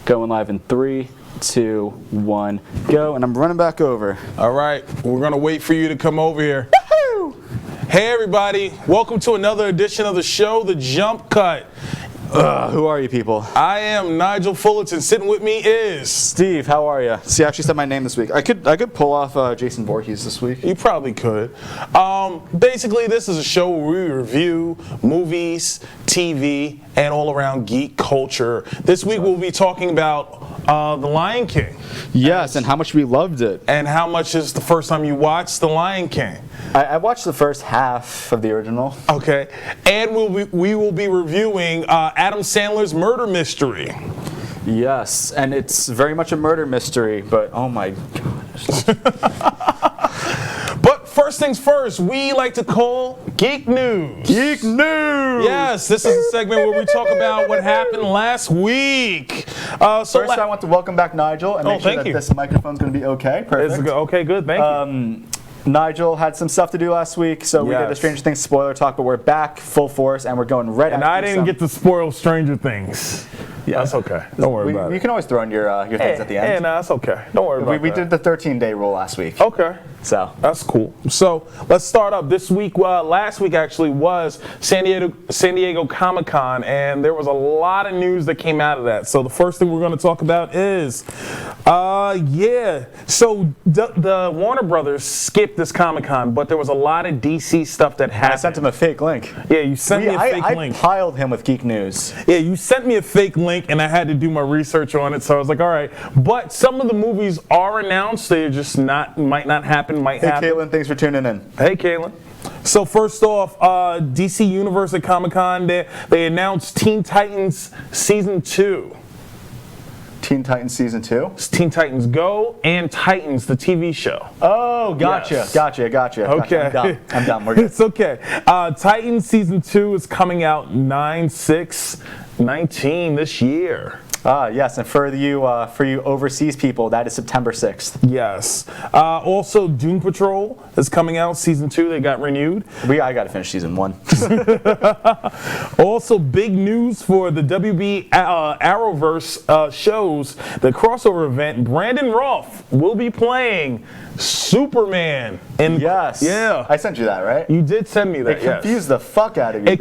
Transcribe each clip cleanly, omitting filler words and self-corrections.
Going live in 3, 2, 1, go. And I'm running back over. All right, we're gonna wait for you to come over here. Woohoo! Hey everybody, welcome to another edition of the show, The Jump Cut. Who are you people? I am Nigel Fullerton. Sitting with me is Steve, how are you? See, I actually said my name this week. I could pull off Jason Voorhees this week. You probably could. Basically, this is a show where we review movies, TV, and all around geek culture. This week we'll be talking about The Lion King. Yes, and how much we loved it. And how much is the first time you watched The Lion King? I watched the first half of the original. Okay. And we will be reviewing Adam Sandler's Murder Mystery. Yes, and it's very much a murder mystery, but oh my god. But first things first, we like to call Geek News. Geek News! Yes, this is a segment where we talk about what happened last week. First, I want to welcome back Nigel and make sure that this microphone's going to be okay. Perfect. Okay, good. Thank you. Nigel had some stuff to do last week, so we did the Stranger Things spoiler talk, but we're back full force, and we're going right and I didn't get to spoil Stranger Things. Yeah, that's okay. Don't worry about it. You can always throw in your things at the end. Yeah, no, that's okay. Don't worry about it. We did the 13-day rule last week. Okay. So that's cool. So let's start up. This week, last week actually was San Diego Comic-Con, and there was a lot of news that came out of that. So the first thing we're going to talk about is, so the Warner Brothers skipped this Comic-Con, but there was a lot of DC stuff that happened. I sent him a fake link. Yeah, you sent me a fake link. I piled him with geek news. Yeah, you sent me a fake link, and I had to do my research on it, so I was like, all right. But some of the movies are announced. They're just might not happen, might happen. Hey, Caitlin, thanks for tuning in. Hey, Caitlin. So first off, DC Universe at Comic-Con, they announced Teen Titans Season 2. Teen Titans Season 2? It's Teen Titans Go and Titans, the TV show. Oh, gotcha, Yes. gotcha. Okay. I'm done. We're good. It's okay. Titans Season 2 is coming out 9/6/19 this year. Yes, and for you overseas people, that is September 6th. Yes. Also, Doom Patrol is coming out, Season 2. They got renewed. I got to finish Season 1. Also, big news for the WB Arrowverse shows. The crossover event, Brandon Routh will be playing Superman. Yes. Yeah. I sent you that, right? You did send me that, It confused the fuck out of you.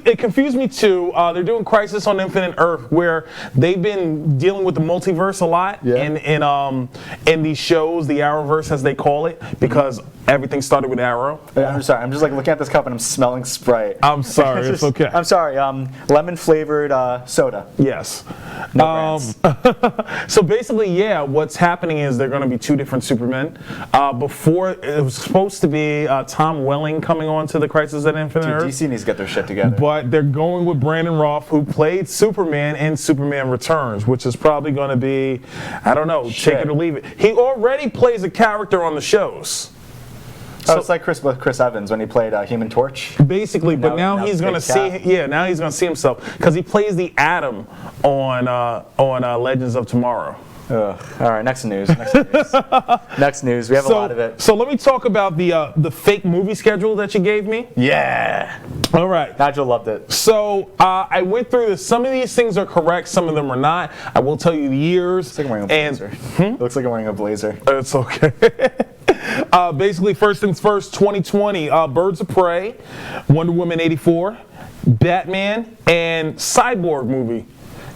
It confused me too. They're doing Crisis on Infinite Earth, where they've been dealing with the multiverse a lot in these shows, the Arrowverse as they call it, because everything started with Arrow. I'm sorry. I'm just like looking at this cup and I'm smelling Sprite. I'm sorry. It's okay. I'm sorry. Lemon flavored soda. Yes. No brands. So basically, what's happening is they're going to be two different Supermen. Before it was supposed to be Tom Welling coming on to the Crisis at Infinite Earth. DC needs to get their shit together. But they're going with Brandon Routh, who played Superman in Superman Returns, which is probably going to be, I don't know, take it or leave it. He already plays a character on the shows. So it's like Chris Evans when he played Human Torch. Basically, but now he's going to see. Yeah, now he's going to see himself because he plays the Atom on Legends of Tomorrow. All right, next news. Next news. We have a lot of it. So let me talk about the fake movie schedule that you gave me. Yeah. All right. Nigel loved it. So I went through this. Some of these things are correct. Some of them are not. I will tell you the years. Looks like I'm wearing a blazer. It looks like I'm wearing a blazer. It's okay. Basically, first things first, 2020, Birds of Prey, Wonder Woman 84, Batman, and Cyborg movie.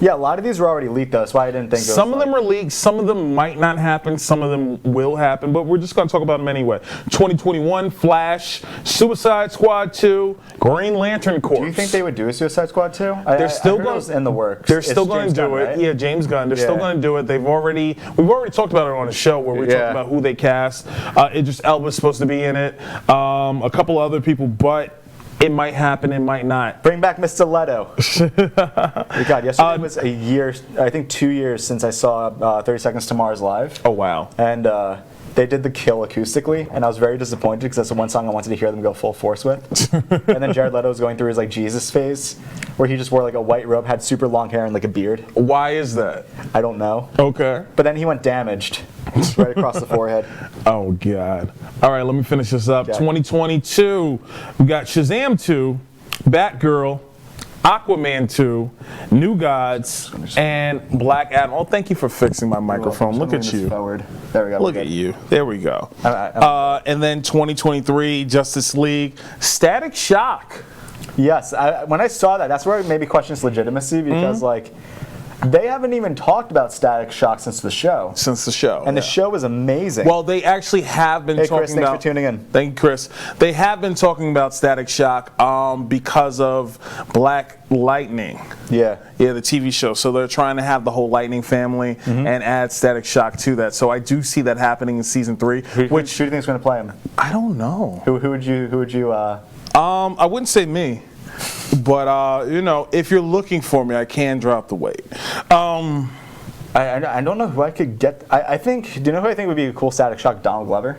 Yeah, a lot of these were already leaked, though. That's why I didn't think some of them are leaked. Some of them might not happen. Some of them will happen. But we're just going to talk about them anyway. 2021, Flash, Suicide Squad 2, Green Lantern Corps. Do you think they would do a Suicide Squad 2? They're still going in the works. They're still going to do it. Right? Yeah, James Gunn. They're still going to do it. We've already talked about it on the show where we talked about who they cast. Elba's supposed to be in it. A couple other people, but it might happen, it might not. Bring back Mr. Leto. God, yesterday was a year, I think 2 years since I saw 30 Seconds to Mars live. Oh, wow. And they did The Kill acoustically, and I was very disappointed because that's the one song I wanted to hear them go full force with. And then Jared Leto was going through his like Jesus phase, where he just wore like a white robe, had super long hair, and like a beard. Why is that? I don't know. Okay. But then he went Damaged, right across the forehead. Oh, God. All right, let me finish this up. Okay. 2022, we got Shazam 2, Batgirl, Aquaman 2, New Gods, and Black Adam. Oh, thank you for fixing my microphone. Look at you. Forward. There we go. Look at you. There we go. I- And then 2023, Justice League, Static Shock. Yes, when I saw that, that's where it made me question its legitimacy because, like, they haven't even talked about Static Shock since the show. Since the show. And the show was amazing. Well, they actually have been Hey, talking Chris, thanks about. for tuning in. Thank you, Chris. They have been talking about Static Shock because of Black Lightning. Yeah. Yeah, the TV show. So they're trying to have the whole Lightning family and add Static Shock to that. So I do see that happening in season 3. Who do you think is going to play him? I don't know. Who would you? I wouldn't say me. But, if you're looking for me, I can drop the weight. I don't know who I could get. I think. Do you know who I think would be a cool Static Shock? Donald Glover.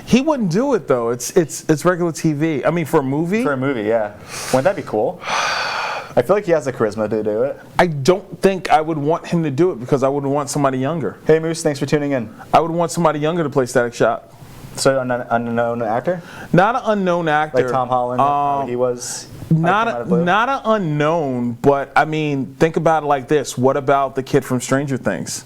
He wouldn't do it, though. It's regular TV. I mean, for a movie? For a movie, yeah. Wouldn't that be cool? I feel like he has the charisma to do it. I don't think I would want him to do it because I would want somebody younger. Hey, Moose, thanks for tuning in. I would want somebody younger to play Static Shock. So, an unknown actor? Not an unknown actor. Like Tom Holland, how he was? Not an unknown, but I mean, think about it like this. What about the kid from Stranger Things?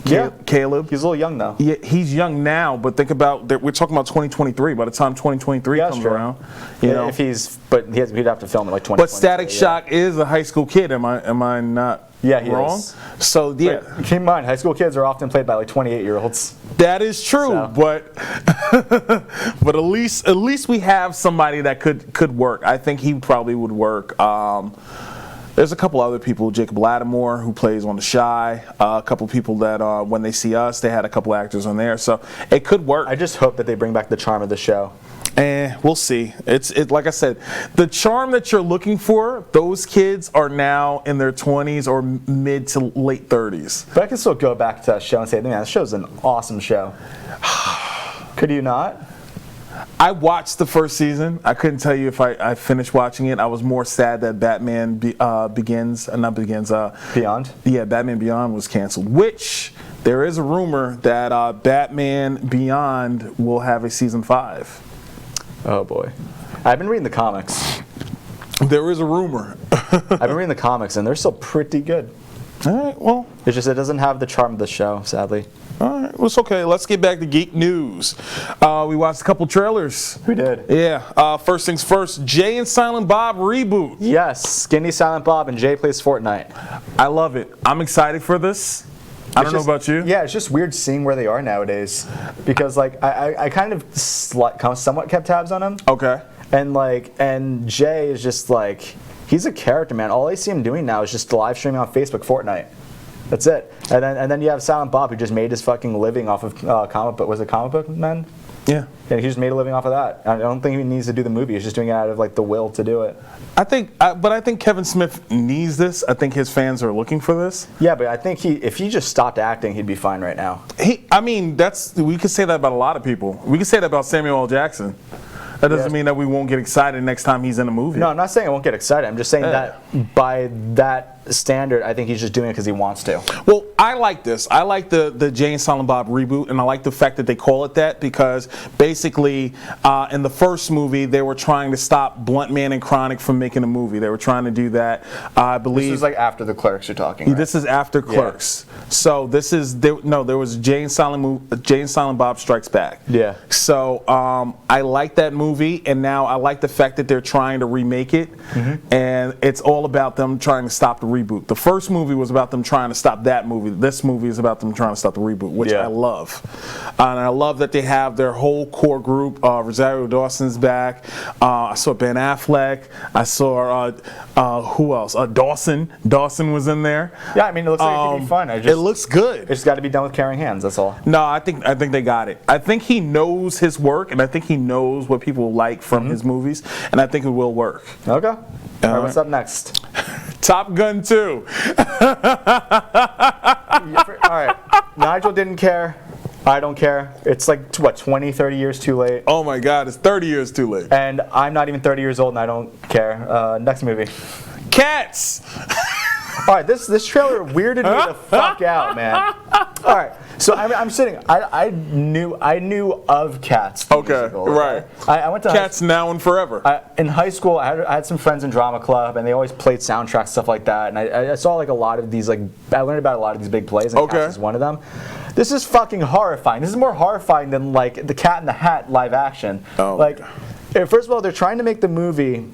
Yeah. Caleb. He's a little young, though. Yeah, he's young now, but think about that. We're talking about 2023. By the time 2023 Yeah, comes sure. around, you know. If he'd have to film it like 20. But Static Shock is a high school kid. Am I not Yeah, he wrong? is. So yeah, Keep in mind, high school kids are often played by like 28-year-olds. that is true. So. But but at least we have somebody that could work. I think he probably would work. There's a couple other people, Jacob Lattimore, who plays on The Chi. A couple people that when they see us, they had a couple actors on there, so it could work. I just hope that they bring back the charm of the show. We'll see. It's like I said, the charm that you're looking for, those kids are now in their 20s or mid to late 30s. But I can still go back to that show and say, man, this show's an awesome show. Could you not? I watched the first season. I couldn't tell you if I finished watching it. I was more sad that Batman Beyond. Yeah, Batman Beyond was canceled, which there is a rumor that Batman Beyond will have a season 5. Oh, boy. I've been reading the comics. There is a rumor. I've been reading the comics, and they're still pretty good. All right, well. It's just it doesn't have the charm of the show, sadly. All right, well, it's okay. Let's get back to geek news. We watched a couple trailers. We did. Yeah. First things first, Jay and Silent Bob reboot. Yes, Skinny Silent Bob and Jay plays Fortnite. I love it. I'm excited for this. I don't know about you. Yeah, it's just weird seeing where they are nowadays. Because, like, I kind of somewhat kept tabs on him. Okay. And Jay is just like, he's a character, man. All I see him doing now is just live streaming on Facebook Fortnite. That's it. And then you have Silent Bob, who just made his fucking living off of comic book men? Yeah. Yeah, he just made a living off of that. I don't think he needs to do the movie. He's just doing it out of like the will to do it. I think Kevin Smith needs this. I think his fans are looking for this. Yeah, but I think if he just stopped acting, he'd be fine right now. We could say that about a lot of people. We could say that about Samuel L. Jackson. That doesn't mean that we won't get excited next time he's in a movie. No, I'm not saying I won't get excited. I'm just saying that by that standard, I think he's just doing it because he wants to. Well, I like this. I like the Jay and Silent Bob reboot, and I like the fact that they call it that because basically in the first movie, they were trying to stop Blunt Man and Chronic from making a movie. They were trying to do that. I believe this is like after the Clerks you're talking, right? This is after Clerks. So this is there was Jay and Silent Bob Strikes Back. Yeah. So I like that movie, and now I like the fact that they're trying to remake it, and it's all about them trying to stop the reboot. The first movie was about them trying to stop that movie. This movie is about them trying to stop the reboot, which I love. And I love that they have their whole core group. Rosario Dawson's back. I saw Ben Affleck. I saw who else? Dawson. Dawson was in there. Yeah, I mean, it looks like it could be fun. It looks good. It's just got to be done with caring hands. That's all. No, I think they got it. I think he knows his work, and I think he knows what people like from his movies, and I think it will work. Okay. All right, what's up next? Top Gun 2. All right. Nigel didn't care. I don't care. It's like, what, 20, 30 years too late? Oh my God, it's 30 years too late. And I'm not even 30 years old and I don't care. Next movie. Cats. All right, this trailer weirded me the fuck out, man. All right, so I'm sitting. I knew of Cats. The Okay, musical, right. I went to Cats now and forever. in high school. I had some friends in drama club, and they always played soundtracks, stuff like that. And I saw like a lot of these, like I learned about a lot of these big plays, and Okay. Cats is one of them. This is fucking horrifying. This is more horrifying than like the Cat in the Hat live action. Oh, like, first of all, they're trying to make the movie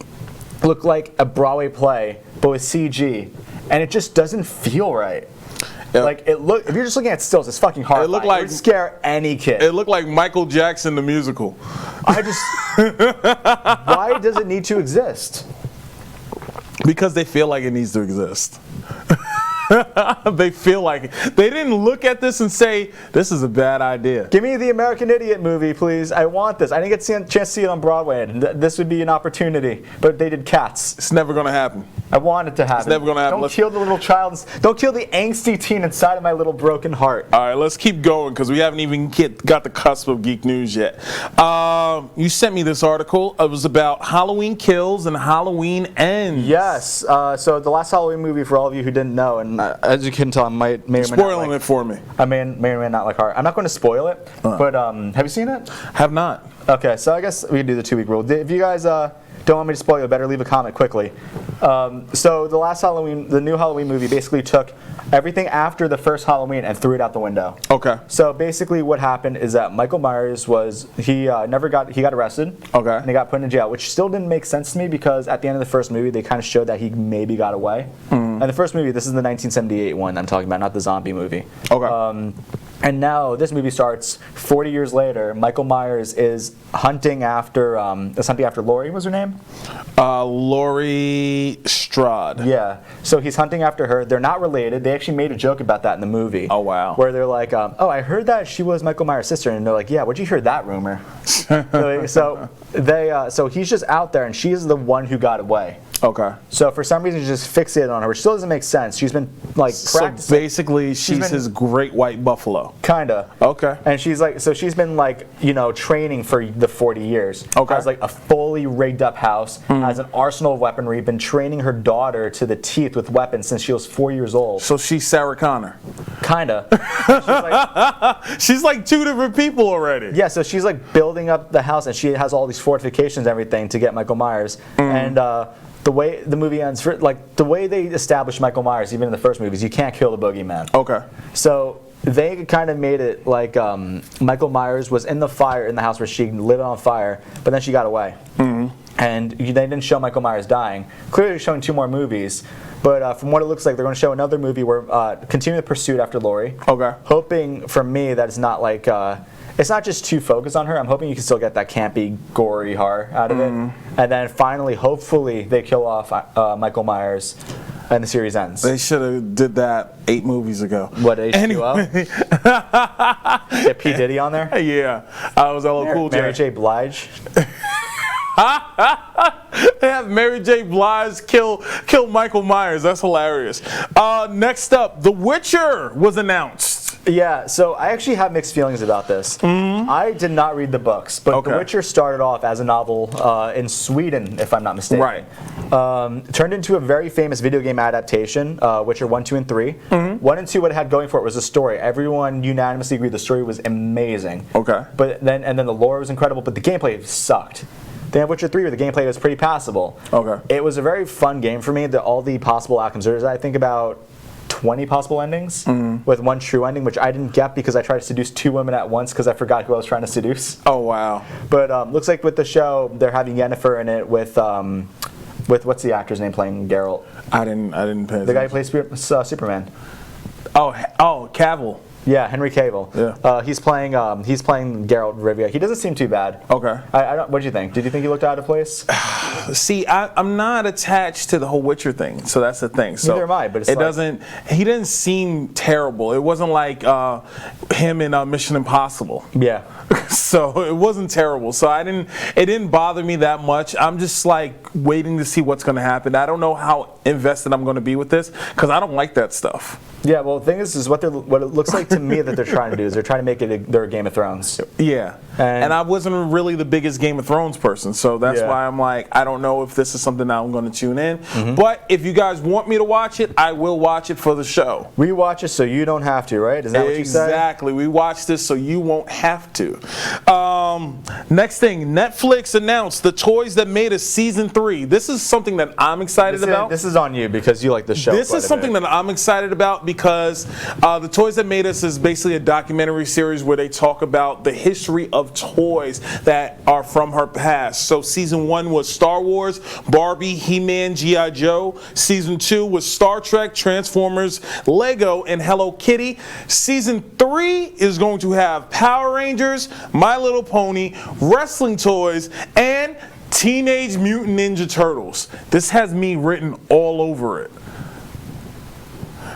look like a Broadway play, but with CG, and it just doesn't feel right. Yep. Like if you're just looking at stills, it's fucking horrifying. It looked like- it would scare any kid. It looked like Michael Jackson the musical. I just why does it need to exist? Because they feel like it needs to exist. They feel like it. They didn't look at this and say, this is a bad idea. Give me the American Idiot movie, please. I want this. I didn't get a chance to see it on Broadway, and this would be an opportunity. But they did Cats. It's never going to happen. I want it to happen. It's never gonna happen. Don't kill the little child. Don't kill the angsty teen inside of my little broken heart. All right, let's keep going because we haven't even got the cusp of geek news yet. You sent me this article. It was about Halloween Kills and Halloween Ends. Yes. So the last Halloween movie, for all of you who didn't know, and as you can tell, I may or may not Spoiling like, it for me. I may or may not like horror. I'm not going to spoil it, but have you seen it? Have not. Okay, so I guess we can do the 2-week rule. If you guys don't want me to spoil it, better leave a comment quickly. So the last Halloween, the new Halloween movie basically took everything after the first Halloween and threw it out the window. Okay. So basically what happened is that Michael Myers he got arrested. Okay. And he got put in jail, which still didn't make sense to me because at the end of the first movie they kind of showed that he maybe got away. And the first movie, this is the 1978 one I'm talking about, not the zombie movie. Okay. And now this movie starts 40 years later. Michael Myers is hunting after Laurie, was her name? Laurie Strode. Yeah. So he's hunting after her. They're not related. They actually made a joke about that in the movie. Oh, wow. Where they're like, oh, I heard that she was Michael Myers' sister, and they're like, yeah, where'd you hear that rumor? So he's just out there, and she's the one who got away. Okay. So for some reason, he's just fixated on her, which still doesn't make sense. She's been like practicing. So basically, she's his great white buffalo. Kinda. Okay. And she's been like, training for the 40 years. Okay. Has like a fully rigged up house, has an arsenal of weaponry, been training her daughter to the teeth with weapons since she was 4 years old. So she's Sarah Connor. Kinda. She's like, She's like two different people already. yeah, so she's like building up the house, and she has all these fortifications and everything to get Michael Myers. And the way the movie ends, the way they establish Michael Myers, even in the first movies, you can't kill the boogeyman. Okay. So they kind of made it like Michael Myers was in the house where she lit on fire, but then she got away. And they didn't show Michael Myers dying. Clearly they're showing 2 more movies, but from what it looks like, they're going to show another movie where continue the pursuit after Laurie. Okay. Hoping for me that it's not like it's not just too focused on her. I'm hoping you can still get that campy, gory horror out of it. And then finally, hopefully, they kill off Michael Myers and the series ends. They should have did that 8 movies ago. What, H2O? Get P. Diddy on there? Yeah. I was LL Cool J. Mary J. Blige? They have Mary J. Blige kill Michael Myers. That's hilarious. Next up, The Witcher was announced. Yeah, so I actually have mixed feelings about this. I did not read the books, but Okay. The Witcher started off as a novel in Sweden, if I'm not mistaken. Right. Turned into a very famous video game adaptation, Witcher 1, 2, and 3. 1 and 2, what it had going for it was the story. Everyone unanimously agreed the story was amazing. Okay. But then the lore was incredible, but the gameplay sucked. Then Witcher 3, where the gameplay was pretty passable. Okay. It was a very fun game for me. All the possible outcomes. There's, I think, about 20 possible endings with 1 true ending, which I didn't get because I tried to seduce 2 women at once because I forgot who I was trying to seduce. Oh, wow. But looks like with the show, they're having Yennefer in it with what's the actor's name playing Geralt? I didn't pay attention. The guy who plays Superman. Oh, Cavill. Yeah, Henry Cavill. Yeah. He's playing Geralt Rivia. He doesn't seem too bad. Okay. What did you think? Did you think he looked out of place? See, I'm not attached to the whole Witcher thing, so that's the thing. So Neither am I, but it's like, he didn't seem terrible. It wasn't like him in Mission Impossible. Yeah. So it wasn't terrible. So it didn't bother me that much. I'm just like waiting to see what's going to happen. I don't know how invested I'm going to be with this because I don't like that stuff. Yeah, well, the thing is what it looks like to me that they're trying to do is they're trying to make it their Game of Thrones. Yeah. And I wasn't really the biggest Game of Thrones person, so that's why I'm like, I don't know if this is something that I'm going to tune in. But if you guys want me to watch it, I will watch it for the show. We watch it so you don't have to, right? Is that what you said? Exactly. We watch this so you won't have to. Next thing, Netflix announced The Toys That Made Us Season 3. This is something that I'm excited about. This is on you because you like the show. This is something that I'm excited about because The Toys That Made Us is basically a documentary series where they talk about the history of toys that are from her past. So season 1 was Star Wars, Barbie, He-Man, G.I. Joe. Season 2 was Star Trek, Transformers, Lego, and Hello Kitty. Season 3 is going to have Power Rangers, My Little Pony, wrestling toys, and Teenage Mutant Ninja Turtles. This has me written all over it.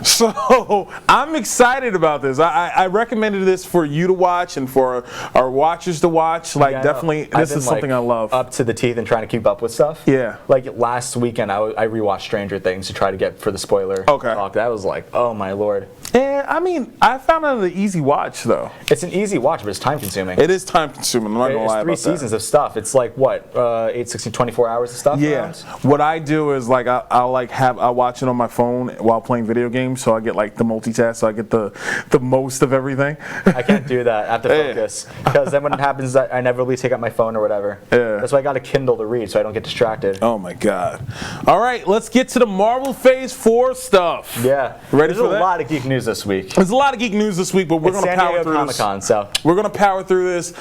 So I'm excited about this. I recommended this for you to watch and for our watchers to watch. Like, definitely, this is something I love. Up to the teeth and trying to keep up with stuff. Yeah. Like last weekend, I rewatched Stranger Things to try to get for the spoiler talk. That was like, oh my lord. And I mean, I found it an easy watch though. It's an easy watch, but it's time consuming. It is time consuming. I'm not gonna lie about that. It's 3 seasons of stuff. It's like what, 8, 16, 24 hours of stuff. Yeah. What I do is like I'll watch it on my phone while playing video games, so I get like the multitask, so I get the most of everything. I can't do that. I have to focus because then when it happens, I never really take out my phone or whatever. Yeah. That's why I got a Kindle to read so I don't get distracted. Oh my god. All right, let's get to the Marvel Phase 4 stuff. Yeah. Ready for that? There's a lot of geek news this week. There's a lot of geek news this week, but we're going to power through this. Comic-Con, so we're going to power through this.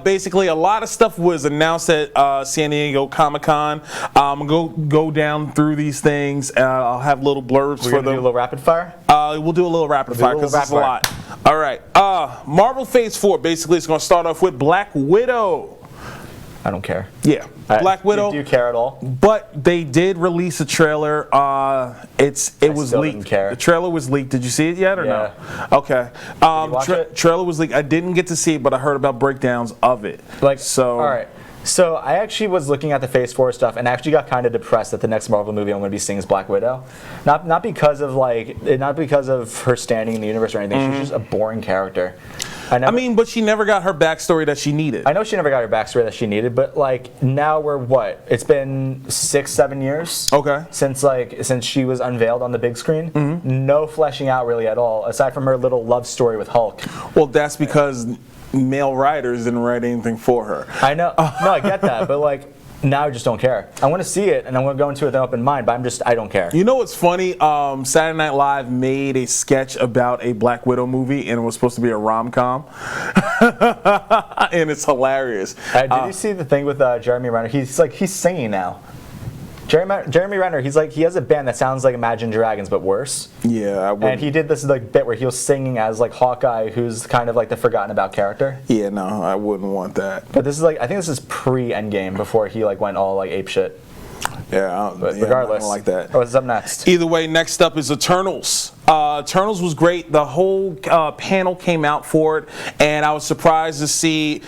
Basically, a lot of stuff was announced at San Diego Comic-Con. I'm going to go down through these things. I'll have little blurbs for them. Do a little rapid fire? We'll do a little rapid fire because it's a lot. All right. Marvel Phase 4, basically, it's going to start off with Black Widow. I don't care. Yeah. Black Widow. Do you care at all? But they did release a trailer. It was leaked. The trailer was leaked. Did you see it yet or no? Okay. Trailer was leaked. I didn't get to see it, but I heard about breakdowns of it. All right. So I actually was looking at the Phase 4 stuff and actually got kind of depressed that the next Marvel movie I'm going to be seeing is Black Widow. Not because of her standing in the universe or anything. She's just a boring character. But she never got her backstory that she needed. I know she never got her backstory that she needed, but like now we're what? It's been 6-7 years. Okay. Since she was unveiled on the big screen. No fleshing out really at all, aside from her little love story with Hulk. Well, that's because male writers didn't write anything for her. I know. No, I get that, but like. Now I just don't care. I want to see it, and I want to go into it with an open mind, but I don't care. You know what's funny? Saturday Night Live made a sketch about a Black Widow movie, and it was supposed to be a rom-com. And it's hilarious. Did you see the thing with Jeremy Renner? He's singing now. Jeremy Renner, he has a band that sounds like Imagine Dragons, but worse. Yeah, and he did this bit where he was singing as like Hawkeye, who's kind of like the forgotten about character. Yeah, no, I wouldn't want that. But this is I think this is pre-Endgame before he went all like ape shit. Yeah, regardless, I don't like that. What's up next? Either way, next up is Eternals. Eternals was great. The whole panel came out for it, and I was surprised to see.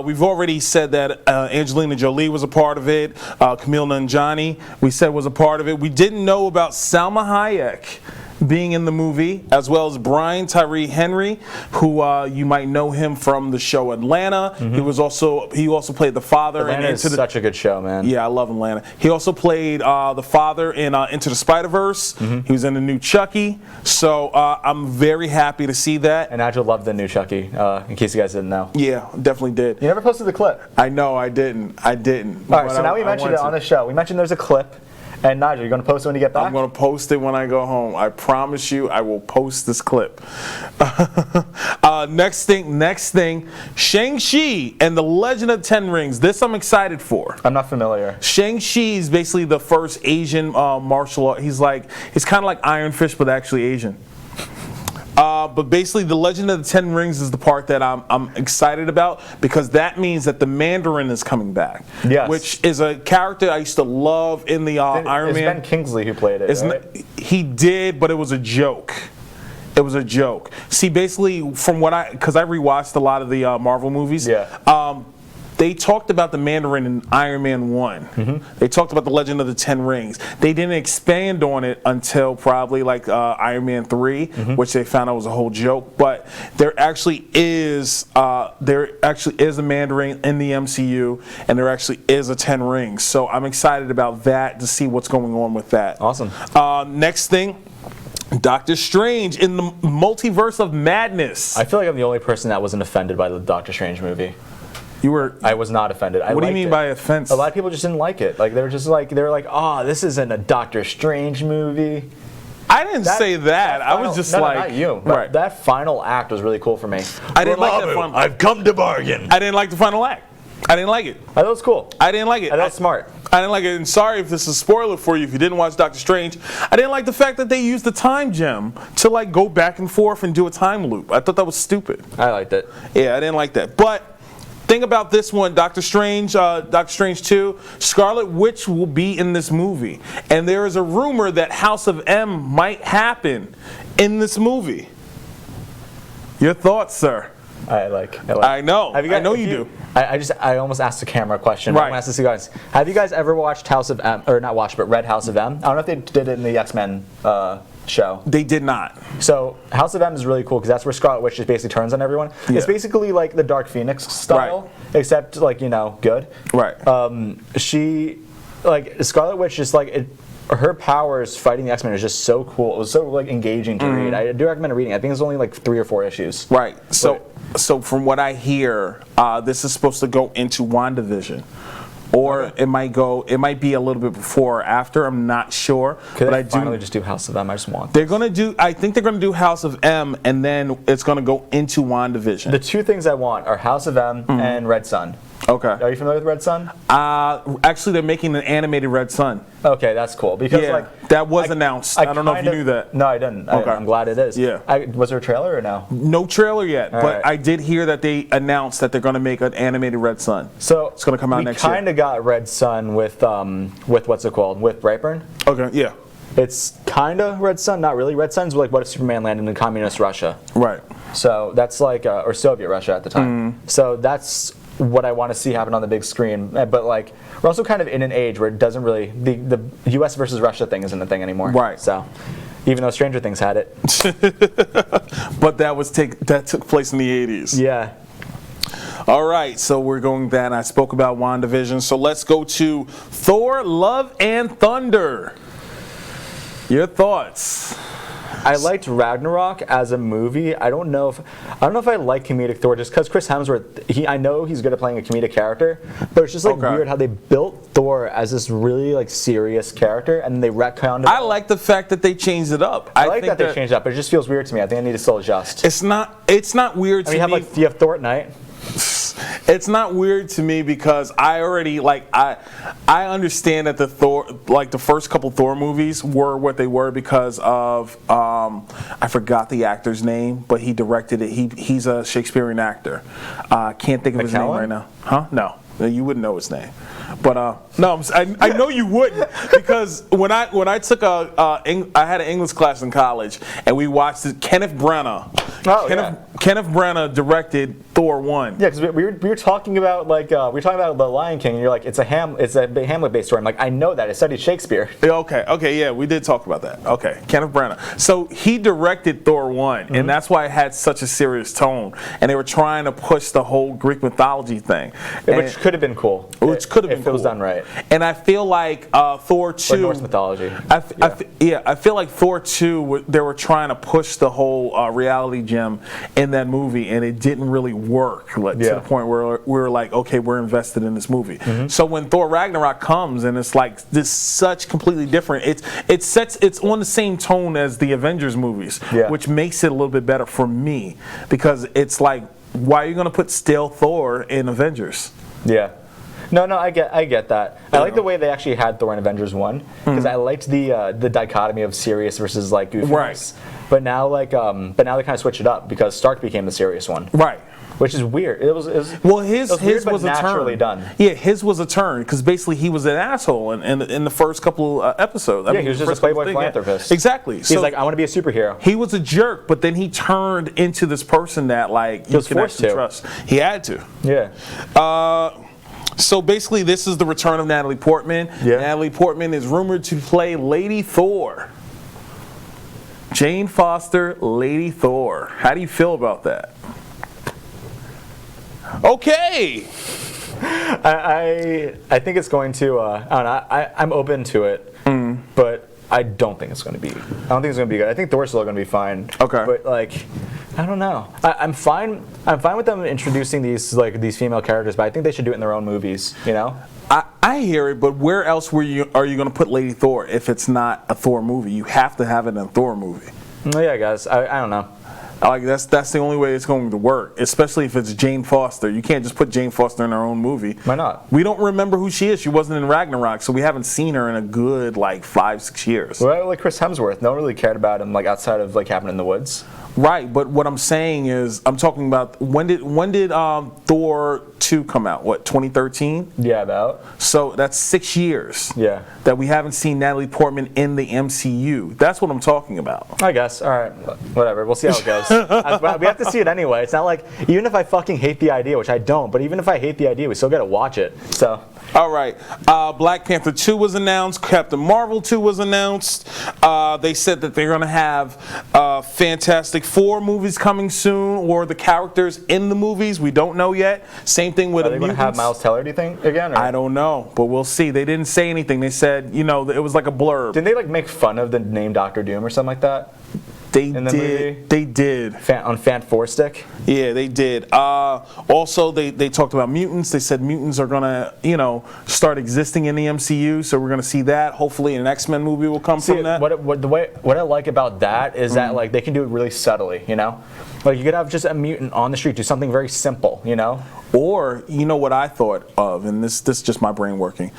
We've already said that Angelina Jolie was a part of it. Camille Nanjiani, we said, was a part of it. We didn't know about Salma Hayek being in the movie, as well as Brian Tyree Henry, who you might know him from the show Atlanta. He also played the father in Atlanta. Is such a good show, man. Yeah, I love Atlanta. He also played the father in Into the Spider-Verse. He was in the new Chucky. So I'm very happy to see that. And Nigel loved the new Chucky, in case you guys didn't know. Yeah, definitely did. You never posted the clip. I know, I didn't. All right, so now we mentioned it on the show. We mentioned there's a clip. And Nigel, you're going to post it when you get back? I'm going to post it when I go home. I promise you I will post this clip. Next thing, Shang-Chi and the Legend of Ten Rings. This I'm excited for. I'm not familiar. Shang-Chi is basically the first Asian martial art. He's kind of like Iron Fist, but actually Asian. But basically, the Legend of the Ten Rings is the part that I'm excited about because that means that the Mandarin is coming back. Yes. Which is a character I used to love in the Iron Man. It's Ben Kingsley who played it, right? He did, but it was a joke. It was a joke. See, basically, because I rewatched a lot of the Marvel movies. Yeah. they talked about the Mandarin in Iron Man 1. They talked about the Legend of the Ten Rings. They didn't expand on it until probably like Iron Man 3, which they found out was a whole joke. But there actually is a Mandarin in the MCU, and there actually is a Ten Rings. So I'm excited about that to see what's going on with that. Awesome. Next thing. Doctor Strange in the Multiverse of Madness. I feel like I'm the only person that wasn't offended by the Doctor Strange movie. You were. I was not offended. What do you mean by offense? A lot of people just didn't like it. Like they were like, oh, this isn't a Doctor Strange movie. I didn't say that. I was just like, not you. Right. That final act was really cool for me. I didn't like that final. I've come to bargain. I didn't like the final act. I didn't like it. I thought it was cool. I didn't like it. I thought it was smart. I didn't like it. And sorry if this is a spoiler for you if you didn't watch Doctor Strange. I didn't like the fact that they used the time gem to like go back and forth and do a time loop. I thought that was stupid. I liked it. Yeah, I didn't like that. But thing about this one, Doctor Strange 2, Scarlet Witch will be in this movie. And there is a rumor that House of M might happen in this movie. Your thoughts, sir? I know. I know you do. I almost asked the camera a question. Right. I'm gonna ask this to you guys. Have you guys ever watched House of M, or not watched, but read House of M? I don't know if they did it in the X-Men show. They did not. So House of M is really cool because that's where Scarlet Witch just basically turns on everyone. Yeah. It's basically like the Dark Phoenix style, except like good. Right. Scarlet Witch is like it. Her powers fighting the X-Men is just so cool. It was so like engaging to read. I do recommend reading. I think it's only like 3 or 4 issues. Right. So from what I hear, this is supposed to go into WandaVision. Or it might be a little bit before or after. I'm not sure. But I finally just do House of M. I just want. I think they're gonna do House of M, and then it's gonna go into WandaVision. The 2 things I want are House of M and Red Sun. Okay. Are you familiar with Red Sun? Actually, they're making an animated Red Sun. Okay, that's cool because that was announced. I don't know if you knew that. No, I didn't. Okay. I'm glad it is. Yeah. Was there a trailer or no? No trailer yet, but right. I did hear that they announced that they're going to make an animated Red Sun. So it's going to come out next year. We kind of got Red Sun with what's it called? With Brightburn. Okay. Yeah. It's kind of Red Sun, not really. Red Sun's like what if Superman landed in communist Russia. Right. So that's like or Soviet Russia at the time. So that's what I want to see happen on the big screen. But like we're also kind of in an age where it doesn't really the U.S. versus Russia thing isn't a thing anymore. Right. So even though Stranger Things had it. But that took place in the 80s. Yeah. All right, so we're going that. I spoke about WandaVision. So let's go to Thor: Love and Thunder. Your thoughts? I liked Ragnarok as a movie. I don't know if I like comedic Thor just because Chris Hemsworth. I know he's good at playing a comedic character, but it's just like weird how they built Thor as this really like serious character and then they retconned it. I like the fact that they changed it up. I like that they changed it up. It just feels weird to me. I think I need to still adjust. It's not weird to me. You have Thor at night. It's not weird to me because I already I understand that the first couple Thor movies were what they were because of I forgot the actor's name, but he directed it. He's a Shakespearean actor. Can't think of his name right now. Huh? No, you wouldn't know his name. But no, I know you wouldn't because when I took I had an English class in college and we watched it. Kenneth Branagh. Kenneth Branagh directed Thor 1. Yeah, because we were talking about The Lion King, and you're like, it's a Hamlet-based story. I'm like, I know that. I studied Shakespeare. Okay, yeah, we did talk about that. Okay, Kenneth Branagh. So he directed Thor 1, and that's why it had such a serious tone. And they were trying to push the whole Greek mythology thing, which could have been cool. Which could have been if cool. it was done right. And I feel like Thor 2. Or Norse mythology. I feel like Thor 2. They were trying to push the whole reality gem in that movie, and it didn't really work to the point where we were like, okay, we're invested in this movie. So when Thor Ragnarok comes and it's like this such completely different, it's on the same tone as the Avengers movies, which makes it a little bit better for me because it's like, why are you going to put still Thor in Avengers? Yeah. No, I get that. I like the way they actually had Thor in Avengers 1 because I liked the dichotomy of serious versus like goofiness. Right. But now they kind of switch it up because Stark became the serious one. Right. Which is weird. His was naturally a turn. Done. Yeah, his was a turn because basically he was an asshole in the first couple episodes. He was just a playboy philanthropist. Yeah. Exactly. He's like, I want to be a superhero. He was a jerk, but then he turned into this person that like you can actually trust. He had to. Yeah. So basically, this is the return of Natalie Portman. Yeah. Natalie Portman is rumored to play Lady Thor. Jane Foster, Lady Thor. How do you feel about that? Okay. I think it's going to. I don't know. I'm open to it, but I don't think it's going to be. I don't think it's going to be good. I think Thor's still going to be fine. Okay. But like, I don't know. I'm fine. I'm fine with them introducing these female characters, but I think they should do it in their own movies. You know. I hear it, but where else are you going to put Lady Thor if it's not a Thor movie? You have to have it in a Thor movie. Yeah, guys. I don't know. Like that's the only way it's going to work, especially if it's Jane Foster. You can't just put Jane Foster in her own movie. Why not? We don't remember who she is. She wasn't in Ragnarok, so we haven't seen her in a good 5-6 years. Well, like Chris Hemsworth, no one really cared about him outside of Cabin in the Woods. Right, but what I'm saying is, I'm talking about when did Thor 2 come out? What, 2013? Yeah, about. So that's 6 years. Yeah. That we haven't seen Natalie Portman in the MCU. That's what I'm talking about. I guess. All right. Whatever. We'll see how it goes. We have to see it anyway. It's not like, even if I fucking hate the idea, which I don't, but even if I hate the idea, we still got to watch it. So. All right. Black Panther 2 was announced. Captain Marvel 2 was announced. They said that they're going to have Fantastic Four movies coming soon, or the characters in the movies. We don't know yet. Same thing with Are they going to have Miles Teller, do you think, again? Or? I don't know, but we'll see. They didn't say anything. They said, it was like a blurb. Didn't they make fun of the name Doctor Doom or something like that? They did. They did. On Fant 4 Stick? Yeah, they did. Also, they talked about mutants. They said mutants are going to, start existing in the MCU, so we're going to see that. Hopefully an X-Men movie will come from that. What I like about that is that, they can do it really subtly, Like, you could have just a mutant on the street do something very simple, Or, what I thought of, and this is just my brain working.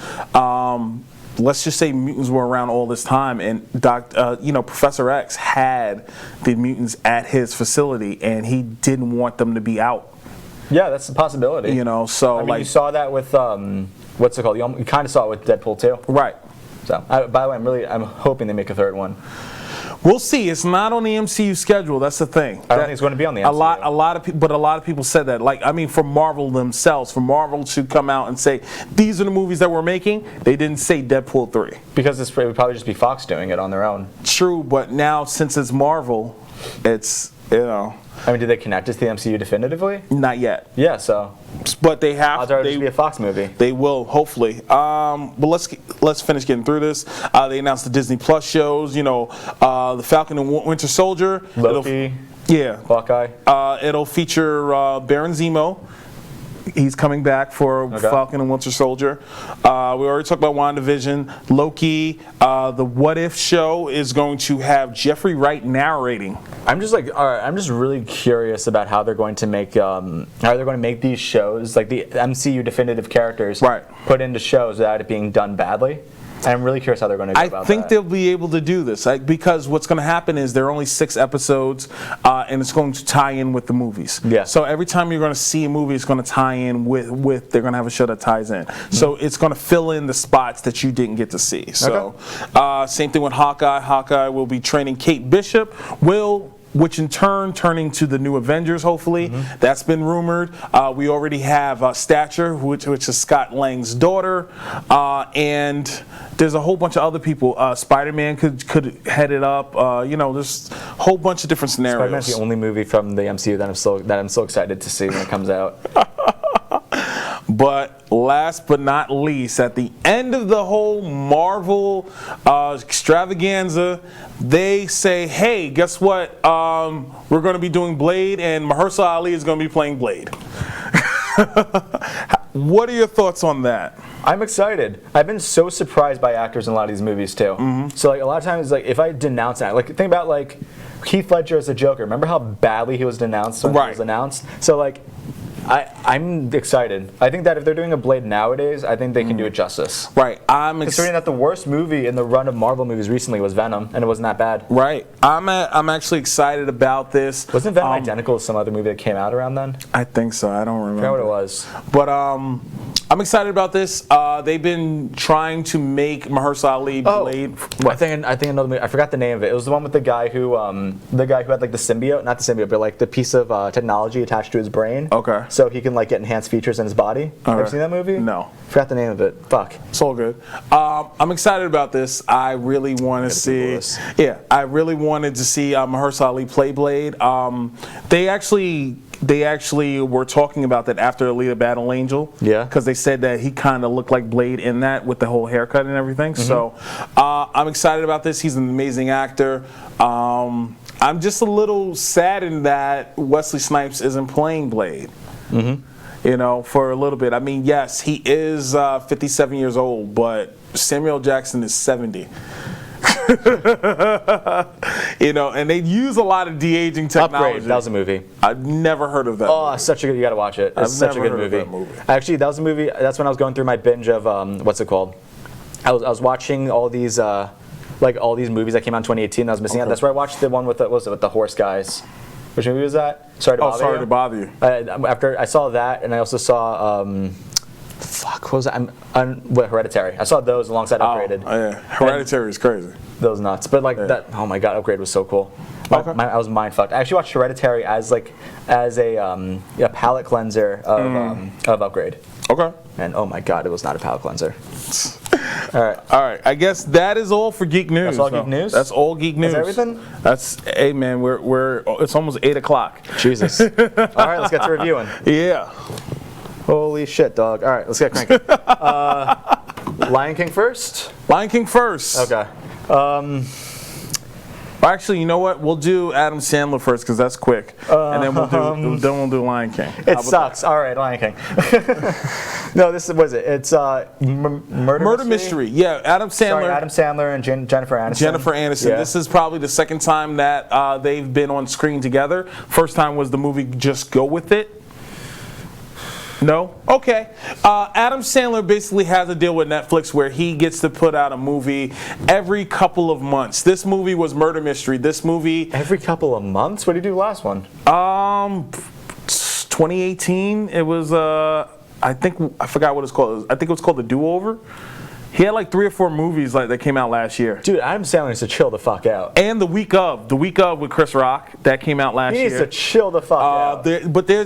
Let's just say mutants were around all this time, and Professor X had the mutants at his facility, and he didn't want them to be out. Yeah, that's a possibility. So you saw that with what's it called? You kind of saw it with Deadpool too. Right. So, by the way, I'm hoping they make a third one. We'll see. It's not on the MCU schedule. That's the thing. I don't think it's going to be on the MCU. A lot of people said that. For Marvel themselves, for Marvel to come out and say these are the movies that we're making, they didn't say Deadpool 3 because it would probably just be Fox doing it on their own. True, but now since it's Marvel, it's did they connect it to the MCU definitively? Not yet. Yeah, so. But they have. Odds are it'll just be a Fox movie. They will, hopefully. But let's finish getting through this. They announced the Disney Plus shows. The Falcon and Winter Soldier. Loki. Hawkeye. It'll feature Baron Zemo. He's coming back for Falcon and Winter Soldier. We already talked about WandaVision. Loki. The What If show is going to have Jeffrey Wright narrating. I'm just I'm just really curious about how they're going to make these shows, like the MCU definitive characters, put into shows without it being done badly. I'm really curious how they're going to go about that. I think they'll be able to do this because what's going to happen is there are only 6 episodes, and it's going to tie in with the movies. Yeah. So every time you're going to see a movie, it's going to tie in with they're going to have a show that ties in. So it's going to fill in the spots that you didn't get to see. So same thing with Hawkeye. Hawkeye will be training Kate Bishop. Which in turn turning to the new Avengers, hopefully. That's been rumored. We already have Stature, which is Scott Lang's daughter, and there's a whole bunch of other people. Spider-Man could head it up. There's a whole bunch of different scenarios. Spider-Man's the only movie from the MCU that I'm so excited to see when it comes out. But last but not least, at the end of the whole Marvel extravaganza, they say, hey, guess what? We're going to be doing Blade, and Mahershala Ali is going to be playing Blade. What are your thoughts on that? I'm excited. I've been so surprised by actors in a lot of these movies, too. So, a lot of times, if I denounce that, think about, Heath Ledger as a Joker. Remember how badly he was denounced when he was announced? So, I'm excited. I think that if they're doing a Blade nowadays, I think they can do it justice. Right. Considering that the worst movie in the run of Marvel movies recently was Venom, and it wasn't that bad. Right. I'm actually excited about this. Wasn't Venom identical to some other movie that came out around then? I think so. I don't remember. I forgot what it was. But I'm excited about this. They've been trying to make Mahershala Ali Blade. I think another movie. I forgot the name of it. It was the one with the guy who had like the symbiote, not the symbiote, but like the piece of technology attached to his brain. Okay. So he can like get enhanced features in his body. Ever seen that movie? No. Forgot the name of it. Fuck. It's all good. I'm excited about this. I really want to see. Yeah, I really wanted to see Mahershala Ali play Blade. They actually were talking about that after Alita Battle Angel. Yeah. Because they said that he kind of looked like Blade in that with the whole haircut and everything. So I'm excited about this. He's an amazing actor. I'm just a little saddened that Wesley Snipes isn't playing Blade. You know, for a little bit. I mean, yes, he is 57 years old, but Samuel Jackson is 70. You know, and they use a lot of de-aging technology. Upgrade. That was a movie. I've never heard of that. Oh, such a good. You got to watch it. It's such a good movie. That movie. Actually, that was a movie. That's when I was going through my binge of what's it called? I was watching all these all these movies that came out in 2018. I was missing out. That's where I watched the one with with the horse guys. Which movie was that? Sorry to bother you. After I saw that, and I also saw what was that? Hereditary. I saw those alongside Upgraded. Oh yeah, Hereditary is crazy. Those nuts, but that. Oh my god, Upgrade was so cool. I was mind fucked. I actually watched Hereditary as a palate cleanser of Upgrade. Okay. And oh my god, it was not a palate cleanser. All right. I guess that is all for geek news. That's all geek news. That's all geek news. That's everything. Hey man, we're it's almost 8:00. Jesus. All right, let's get to reviewing. Yeah. Holy shit, dog. All right, let's get cranking. Lion King first. Lion King first. Okay. Actually, you know what? We'll do Adam Sandler first because that's quick, and then we'll do Lion King. It sucks. That? All right, Lion King. No, this was it. It's Murder Mystery. Yeah, Adam Sandler. Sorry, Adam Sandler and Jennifer Aniston. Jennifer Aniston. Yeah. This is probably the second time that they've been on screen together. First time was the movie Just Go With It. No? Okay. Adam Sandler basically has a deal with Netflix where he gets to put out a movie every couple of months. This movie was Murder Mystery. This movie... Every couple of months? What did he do last one? 2018. It was, I forgot what it's called. I think it was called The Do-Over. He had like 3 or 4 movies that came out last year. Dude, Adam Sandler needs to chill the fuck out. And The Week Of with Chris Rock, that came out last year. He needs to chill the fuck out.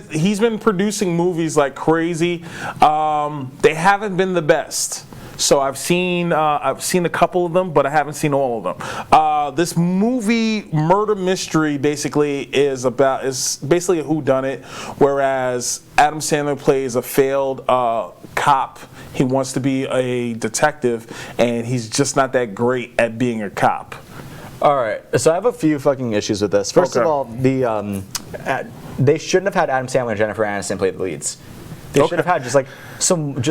He's been producing movies like crazy. They haven't been the best. So I've seen a couple of them, but I haven't seen all of them. This movie, Murder Mystery, basically is basically a whodunit, whereas Adam Sandler plays a failed cop. He wants to be a detective, and he's just not that great at being a cop. All right, so I have a few fucking issues with this. First of all, they shouldn't have had Adam Sandler and Jennifer Aniston play the leads. They should have had some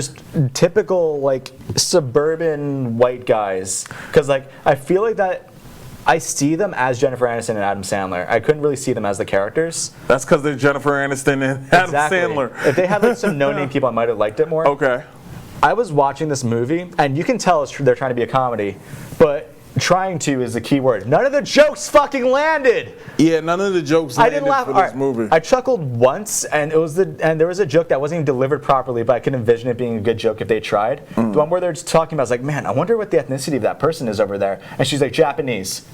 typical suburban white guys, because I feel like that. I see them as Jennifer Aniston and Adam Sandler. I couldn't really see them as the characters. That's because they're Jennifer Aniston and Adam Sandler. If they had some no-name people, I might have liked it more. Okay. I was watching this movie, and you can tell they're trying to be a comedy, but trying to is the key word. None of the jokes fucking landed. Yeah, none of the jokes landed for this movie. I chuckled once, and there was a joke that wasn't even delivered properly, but I could envision it being a good joke if they tried. The one where they're just talking about, I was like, man, I wonder what the ethnicity of that person is over there. And she's like, Japanese.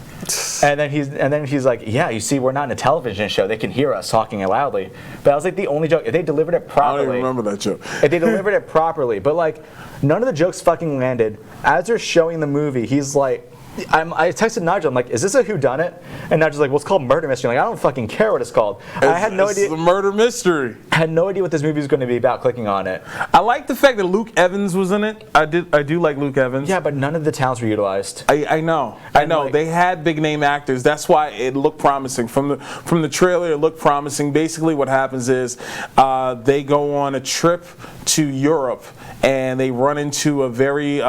And then he's like, yeah, you see, we're not in a television show. They can hear us talking loudly. But that was the only joke. If they delivered it properly. I don't even remember that joke. If they delivered it properly. But none of the jokes fucking landed. As they're showing the movie, he's like, I texted Nigel, I'm like, is this a whodunit? And Nigel's like, well, it's called Murder Mystery. I'm like, I don't fucking care what it's called. I had no idea. It's a murder mystery. I had no idea what this movie was going to be about clicking on it. I like the fact that Luke Evans was in it. I do like Luke Evans. Yeah, but none of the talents were utilized. I know. They had big name actors. That's why it looked promising. From the trailer, it looked promising. Basically what happens is they go on a trip to Europe and they run into a very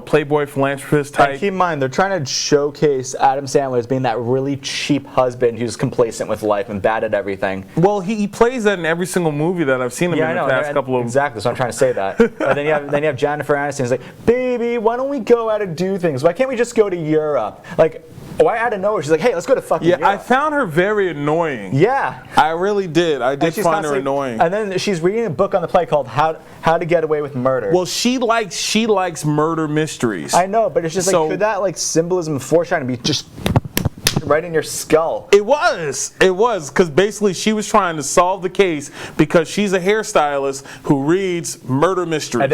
playboy philanthropist type. And keep in mind, they're trying to showcase Adam Sandler as being that really cheap husband who's complacent with life and bad at everything. Well, he plays that in every single movie that I've seen him in the past couple of. Exactly, so I'm trying to say that. And then you have Jennifer Aniston who's like, baby, why don't we go out and do things? Why can't we just go to Europe? Why out of nowhere? She's like, hey, let's go to fucking Yeah, I Europe. found her very annoying. Yeah. I really did. I did She's find her constantly- annoying. And then she's reading a book on the play called How to Get Away with Murder. Well, she likes murder mysteries. I know, but it's just like, So- could that like symbolism and foreshadowing be just right in your skull? It was, because basically she was trying to solve the case because she's a hairstylist who reads murder mysteries. And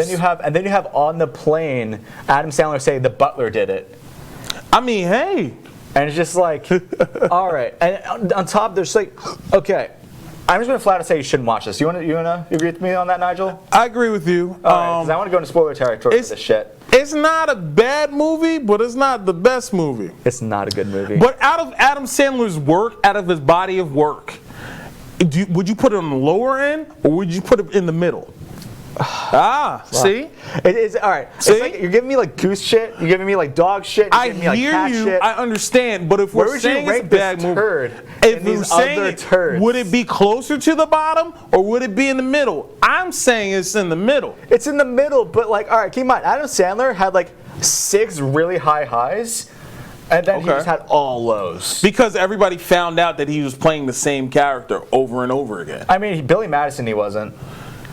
then you have on the plane Adam Sandler say the butler did it. I mean, hey, And it's just like, all right. And on top, there's like, okay, I'm just gonna flat out say you shouldn't watch this. You wanna agree with me on that, Nigel? I agree with you. All right, 'cause I want to go into spoiler territory for this shit. It's not a bad movie, but it's not the best movie. It's not a good movie. But out of Adam Sandler's work, out of his body of work, would you put it on the lower end or would you put it in the middle? See? It is all right. See? It's like you're giving me like goose shit. You're giving me like dog shit. You're I giving me like hear cat you. shit. I understand. But if Where we're would you saying it's a rank this bad movie, turd if in we're these saying other it, turds? would it be closer to the bottom or would it be in the middle? I'm saying it's in the middle. It's in the middle, but like, all right, keep in mind, Adam Sandler had like 6 really high highs, and then he Okay. just had all lows. Because everybody found out that he was playing the same character over and over again. I mean, Billy Madison, he wasn't,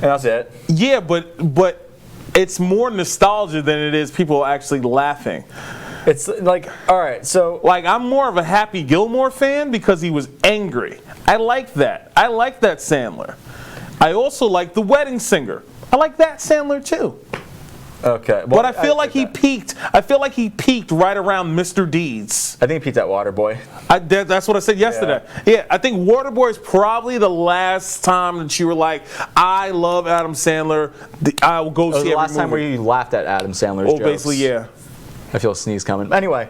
and that's it. Yeah, but it's more nostalgia than it is people actually laughing. It's like, all right, so Like, I'm more of a Happy Gilmore fan because he was angry. I like that. I like that Sandler. I also like The Wedding Singer. I like that Sandler too. okay. Well, But I feel like he that. peaked. I feel like he peaked right around Mr. Deeds. I think he peaked at Waterboy. That's what I said yesterday. Yeah, I think Waterboy is probably the last time that you were like, I love Adam Sandler. I will go It was see the every last time where movie. you laughed at Adam Sandler's Oh, jokes. basically, yeah. I feel a sneeze coming. Anyway,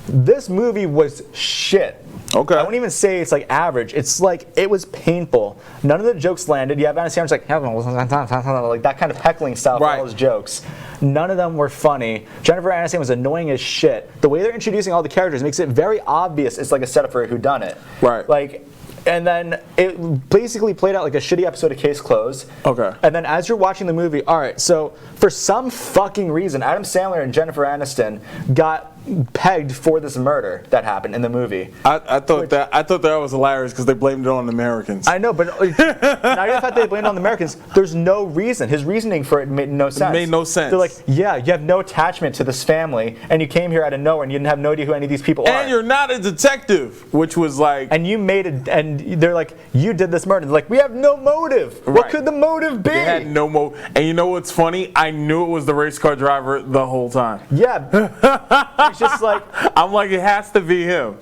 this movie was shit. Okay. I wouldn't even say it's like average. It's like it was painful. None of the jokes landed. You have Adam Sandler's like that kind of heckling style for Right. all his jokes. None of them were funny. Jennifer Aniston was annoying as shit. The way they're introducing all the characters makes it very obvious it's like a setup for a whodunit. Right. Like, and then it basically played out like a shitty episode of Case Closed. Okay. And then as you're watching the movie, all right, so for some fucking reason, Adam Sandler and Jennifer Aniston got pegged for this murder that happened in the movie. I thought that was hilarious because they blamed it on Americans. I know, but not even the fact they blamed it on the Americans. There's no reason. His reasoning for it made no sense. made no sense. They're like, yeah, you have no attachment to this family, and you came here out of nowhere, and you didn't have no idea who any of these people are. And you're not a detective, which was like, And you made it, and they're like, you did this murder. They're like, we have no motive. What Right. could the motive be? they had no mo. And you know what's funny? I knew it was the race car driver the whole time. Yeah. It's just like, I'm like, it has to be him.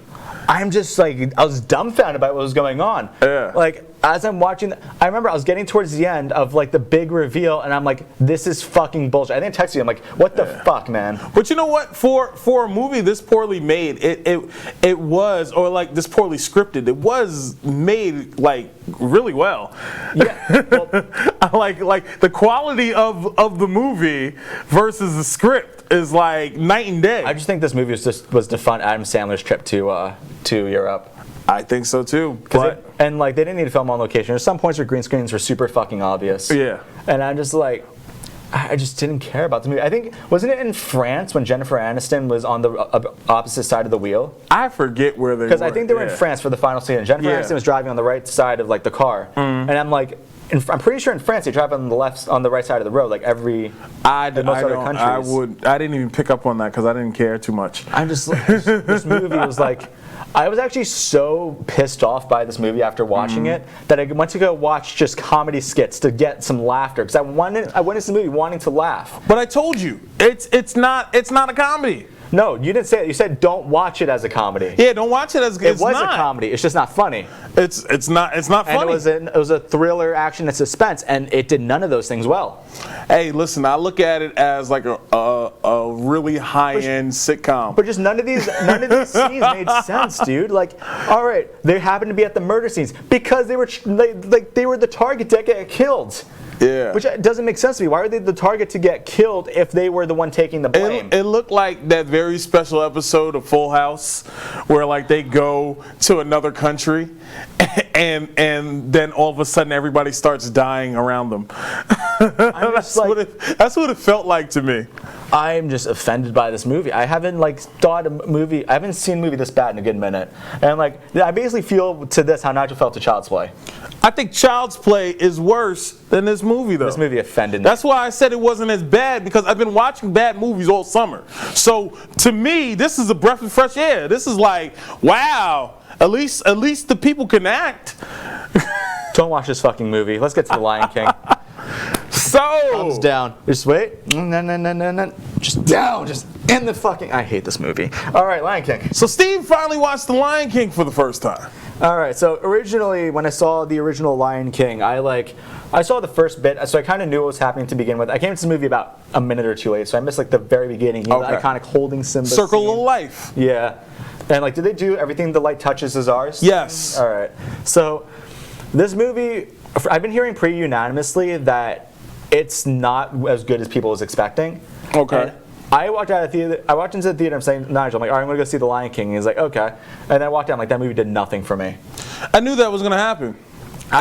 I'm just like, I was dumbfounded by what was going on. Yeah. Like, as I'm watching, I remember I was getting towards the end of like the big reveal, and I'm like, this is fucking bullshit. I think I texted you, I'm like, what the fuck, man? But you know what? For a movie this poorly made, it was, or like this poorly scripted, it was made like really well. Yeah. Well, like the quality of the movie versus the script is like night and day. I just think this movie was to fund Adam Sandler's trip to Europe. I think so too. But And like they didn't need to film on location. There's some points where green screens were super fucking obvious. Yeah. And I'm just like, I just didn't care about the movie. I think, wasn't it in France when Jennifer Aniston was on the opposite side of the wheel? I forget where they were. Because I think they were in yeah. France for the final scene. Jennifer Yeah. Aniston was driving on the right side of like the car, and I'm like, I'm pretty sure in France they drive on the right side of the road, like every. in most other countries. I didn't even pick up on that because I didn't care too much. I'm just like, this movie was like, I was actually so pissed off by this movie after watching it that I went to go watch just comedy skits to get some laughter because I went into the movie wanting to laugh. But I told you, it's not a comedy. No, you didn't say it. You said don't watch it as a comedy. Yeah, don't watch it as It it's was not. a comedy. It's just not funny. It's not funny. And it was a thriller, action, and suspense, and it did none of those things well. Hey, listen, I look at it as like a really high-end sitcom. But just none of these scenes made sense, dude. Like, all right, they happened to be at the murder scenes because they were the target to get killed. Yeah. Which doesn't make sense to me. Why are they the target to get killed if they were the one taking the blame? It looked like that very special episode of Full House where like they go to another country and then all of a sudden everybody starts dying around them. That's what it felt like to me. I'm just offended by this movie. I haven't I haven't seen a movie this bad in a good minute. And I basically feel to this how Nigel felt to Child's Play. I think Child's Play is worse than this movie, though. This movie offended me. That's why I said it wasn't as bad, because I've been watching bad movies all summer. So to me, this is a breath of fresh air. This is like, wow, at least the people can act. Don't watch this fucking movie. Let's get to The Lion King. So thumbs down. Just wait. No. Just down. Just in the fucking. I hate this movie. All right, Lion King. So Steve finally watched The Lion King for the first time. All right. So originally, when I saw the original Lion King, I saw the first bit, so I kind of knew what was happening to begin with. I came to the movie about a minute or two late, so I missed the very beginning. The iconic holding Simba Circle scene. of Life. Yeah. And did they do everything the light touches is ours? Yes. All right. So this movie, I've been hearing pretty unanimously that it's not as good as people was expecting. Okay. And I walked out of the theater. I walked into the theater. I'm saying, Nigel, I'm like, all right, I'm gonna go see The Lion King. And he's like, okay. And then I walked out. I'm like, that movie did nothing for me. I knew that was gonna happen.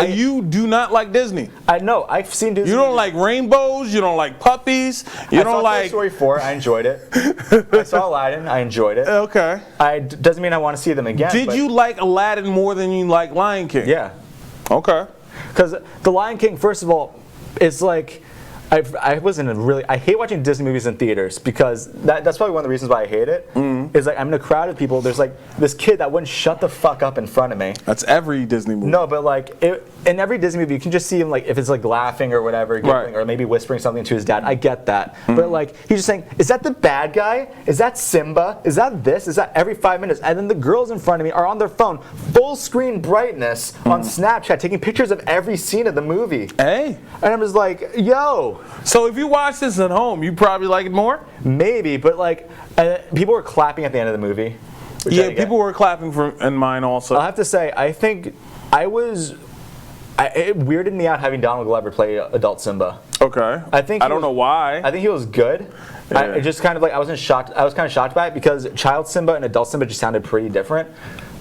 You do not like Disney. I know. I've seen Disney. You don't like rainbows. You don't like puppies. You don't like. Toy Story 4. I enjoyed it. I saw Aladdin. I enjoyed it. Okay. Doesn't mean I want to see them again. Did you like Aladdin more than you like Lion King? Yeah. Okay. Because The Lion King, first of all, it's like. I hate watching Disney movies in theaters, because that's probably one of the reasons why I hate it. Is I'm in a crowd of people. There's this kid that wouldn't shut the fuck up in front of me. That's every Disney movie. No, but in every Disney movie, you can just see him if it's laughing or whatever, giggling, or maybe whispering something to his dad. I get that, but he's just saying, "Is that the bad guy? Is that Simba? Is that this? Is that?" Every 5 minutes, and then the girls in front of me are on their phone, full screen brightness on Snapchat, taking pictures of every scene of the movie. Hey. And I'm just like, yo. So if you watch this at home, you probably like it more? Maybe, but people were clapping at the end of the movie. Yeah, people were clapping in mine also. I'll have to say, I think it weirded me out having Donald Glover play adult Simba. Okay. I don't know why. I think he was good. Yeah. It just kind of I wasn't shocked. I was kind of shocked by it, because child Simba and adult Simba just sounded pretty different.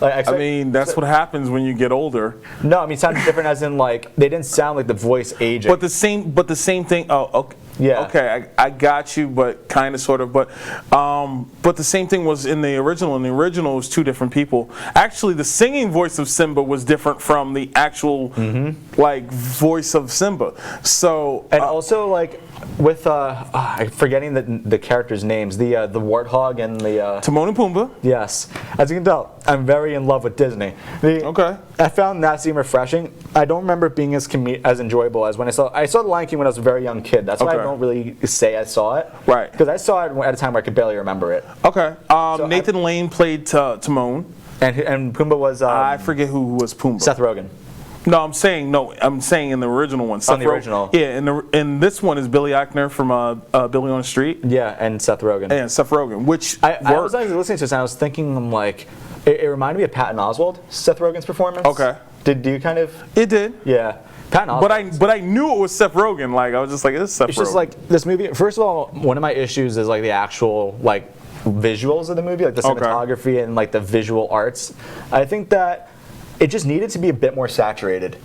That's what happens when you get older. No, it sounded different as in they didn't sound like the voice aging. But the same thing. Oh, okay. Yeah. Okay, I got you, but kind of, sort of, but the same thing was in the original. In the original, it was two different people. Actually, the singing voice of Simba was different from the actual voice of Simba. So and also with I'm forgetting the characters' names. The warthog and the Timon and Pumbaa. Yes, as you can tell, I'm very in love with Disney. Okay. I found that scene refreshing. I don't remember it being as enjoyable as when I saw The Lion King when I was a very young kid. That's why I don't really say I saw it. Right. Because I saw it at a time where I could barely remember it. Okay. Nathan Lane played Timon. And Pumbaa was I forget who was Pumbaa. Seth Rogen. No, I'm saying in the original one. On the original. Yeah, and this one is Billy Eichner from Billy on the Street. Yeah, and Seth Rogen. And Seth Rogen, which I was listening to this and I was thinking, it reminded me of Patton Oswalt, Seth Rogen's performance. Okay. Did you kind of? It did. Yeah. Patton Oswalt. But I knew it was Seth Rogen. I was just like, this is Seth Rogen. It's just this movie. First of all, one of my issues is the actual visuals of the movie, the cinematography and the visual arts. I think that it just needed to be a bit more saturated.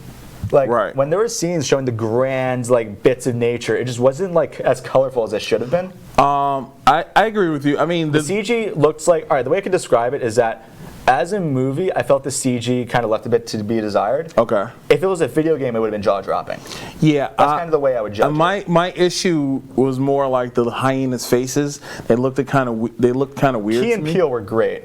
Right. When there were scenes showing the grand bits of nature, it just wasn't as colorful as it should have been. I agree with you. I mean, the CG looks all right. The way I could describe it is that, as a movie, I felt the CG kind of left a bit to be desired. Okay. If it was a video game, it would have been jaw-dropping. Yeah. That's kind of the way I would judge it. My issue was more the hyenas' faces. They looked kind of weird. Key and Peele were great.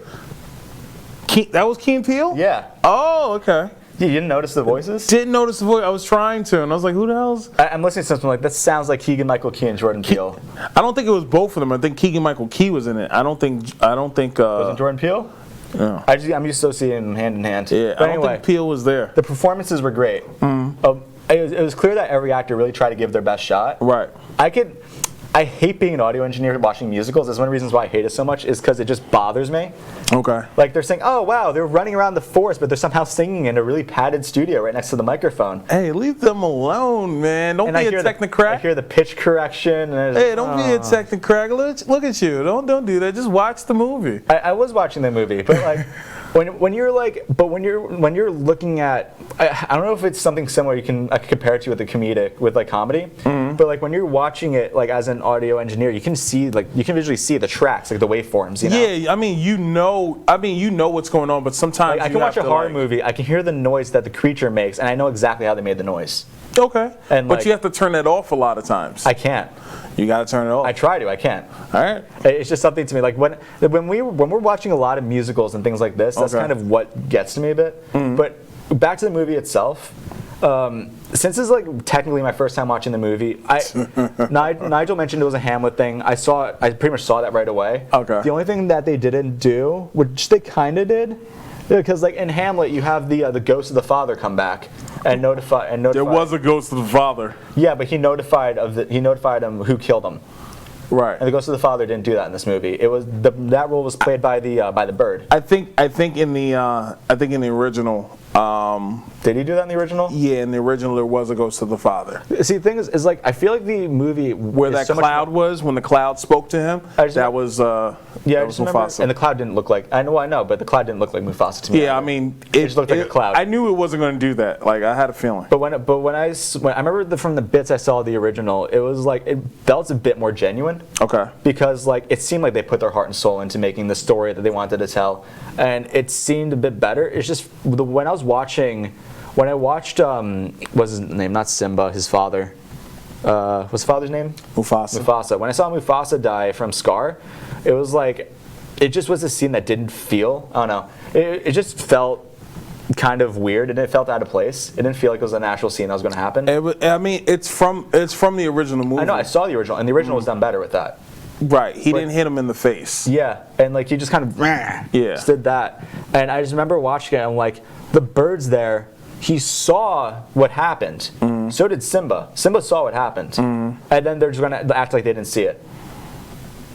That was Key and Peele? Yeah. Oh, okay. You didn't notice the voices? Didn't notice the voice. I was trying to, and I was like, "Who the hell's?" I'm listening to something that sounds like Keegan-Michael Key and Jordan Peele. I don't think it was both of them. I think Keegan-Michael Key was in it. I don't think. Was it Jordan Peele? No. I'm used to associating them hand in hand. Yeah, but I don't think Peele was there. The performances were great. It was clear that every actor really tried to give their best shot. Right. I I hate being an audio engineer watching musicals. That's one of the reasons why I hate it so much, is because it just bothers me. Okay. Like they're saying, oh wow, they're running around the forest, but they're somehow singing in a really padded studio right next to the microphone. Hey, leave them alone, man. Don't be a technocrat. I hear the pitch correction. And hey, don't be a technocrat. Look at you. Don't do that. Just watch the movie. I was watching the movie, but like. When you're looking at, I don't know if it's something similar I can compare it to with like comedy, but like when you're watching it like as an audio engineer, you can visually see the tracks, like the waveforms, you know? Yeah, you know what's going on, but sometimes I can watch a horror movie, I can hear the noise that the creature makes, and I know exactly how they made the noise. Okay, but you have to turn that off a lot of times. I can't. You got to turn it off. I try to. I can't. All right. It's just something to me. Like when we're watching a lot of musicals and things like this, that's kind of what gets to me a bit. But back to the movie itself. Since this is like technically my first time watching the movie, Nigel mentioned it was a Hamlet thing. I pretty much saw that right away. Okay. The only thing that they didn't do, which they kind of did, because like in Hamlet you have the ghost of the father come back and notify. There was a ghost of the father. Yeah, but he notified him who killed him. Right. And the ghost of the father didn't do that in this movie. It was that role was played by the bird. I think in the original. Did he do that in the original? Yeah, in the original there was a ghost of the father. See, the thing is like I feel like the movie where that cloud was when the cloud spoke to him. That was Mufasa. And the cloud didn't look like I know, but the cloud didn't look like Mufasa to me. Yeah, I mean, it just looked like a cloud. I knew it wasn't going to do that. Like I had a feeling. But when I remember from the bits I saw of the original, it was like it felt a bit more genuine. Okay. Because like it seemed like they put their heart and soul into making the story that they wanted to tell, and it seemed a bit better. It's just when I watched what's his name? Not Simba, his father. What's his father's name? Mufasa. When I saw Mufasa die from Scar, it was like it just was a scene that didn't feel. I don't know. It just felt kind of weird, and it felt out of place. It didn't feel like it was a natural scene that was going to happen. It's from the original movie. I know. I saw the original, and the original was done better with that. Right. He didn't hit him in the face. Yeah, and like he just kind of just did that, and I just remember watching it. And I'm like, the bird's there. He saw what happened. So did Simba. Simba saw what happened, and then they're just going to act like they didn't see it.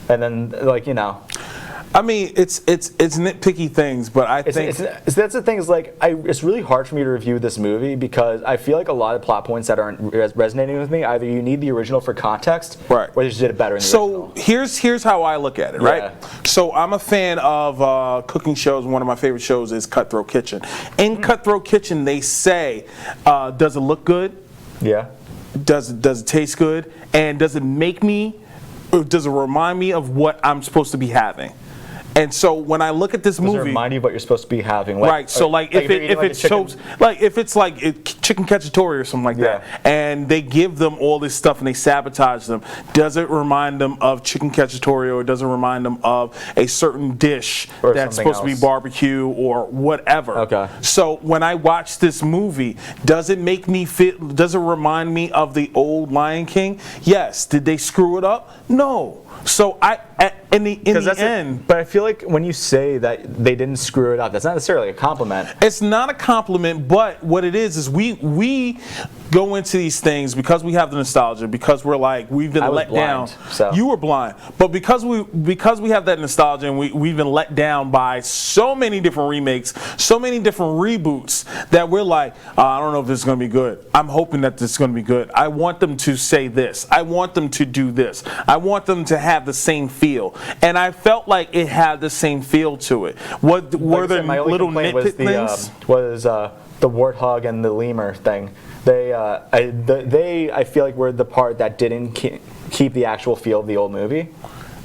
And then, like, you know. I mean, it's nitpicky things, but I think that's the thing. Is like it's really hard for me to review this movie because I feel like a lot of plot points that aren't resonating with me. Either you need the original for context, right, or they just did it better in the original. So here's how I look at it, right? So I'm a fan of cooking shows. One of my favorite shows is Cutthroat Kitchen. In Cutthroat Kitchen, they say, does it look good? Yeah. Does it taste good? And does it make me? Or does it remind me of what I'm supposed to be having? And so when I look at this movie, does it remind you of what you're supposed to be having? Like, right. So like if it's like chicken cacciatore or something like that, and they give them all this stuff and they sabotage them, does it remind them of chicken cacciatore, or does it remind them of a certain dish or that's supposed to be barbecue or whatever? Okay. So when I watch this movie, does it make me feel? Does it remind me of the old Lion King? Yes. Did they screw it up? No. So in the end, but I feel like when you say that they didn't screw it up, that's not necessarily a compliment. It's not a compliment, but what it is we go into these things because we have the nostalgia, because we're like we've been let down. So. You were blind, but because we have that nostalgia and we've been let down by so many different remakes, so many different reboots that we're like, I don't know if this is going to be good. I'm hoping that this is going to be good. I want them to say this. I want them to do this. I want them to have the same feel. And I felt like it had the same feel to it. Were there little nitpick things? Was the warthog and the lemur thing. I feel like were the part that didn't keep the actual feel of the old movie.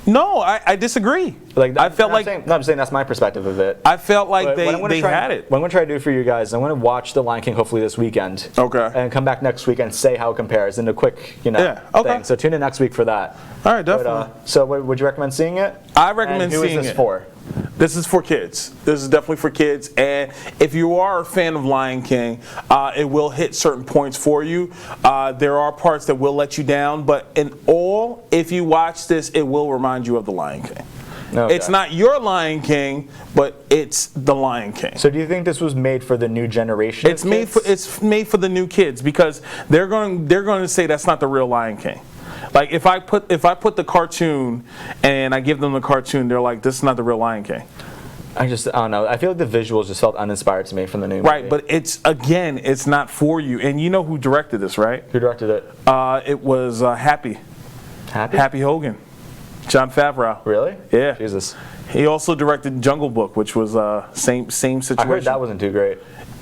No, I disagree. I'm saying that's my perspective of it. I felt like they had it. What I'm going to try to do for you guys, I'm going to watch The Lion King hopefully this weekend. Okay. And come back next week and say how it compares in a quick, thing. So tune in next week for that. All right, definitely. So would you recommend seeing it? I recommend seeing it. Who is this for? This is for kids. This is definitely for kids. And if you are a fan of Lion King, it will hit certain points for you. There are parts that will let you down, but in all, if you watch this, it will remind you of the Lion King. Okay. It's not your Lion King, but it's the Lion King. So do you think this was made for the new generation? It's made for the new kids because they're going to say that's not the real Lion King. Like if I put the cartoon and I give them the cartoon, they're like, this is not the real Lion King. I don't know. I feel like the visuals just felt uninspired to me from the new movie. Right, but it's not for you. And you know who directed this, right? Who directed it? It was Happy Hogan, Jon Favreau. Really? Yeah. Jesus. He also directed Jungle Book, which was same situation. I heard that wasn't too great.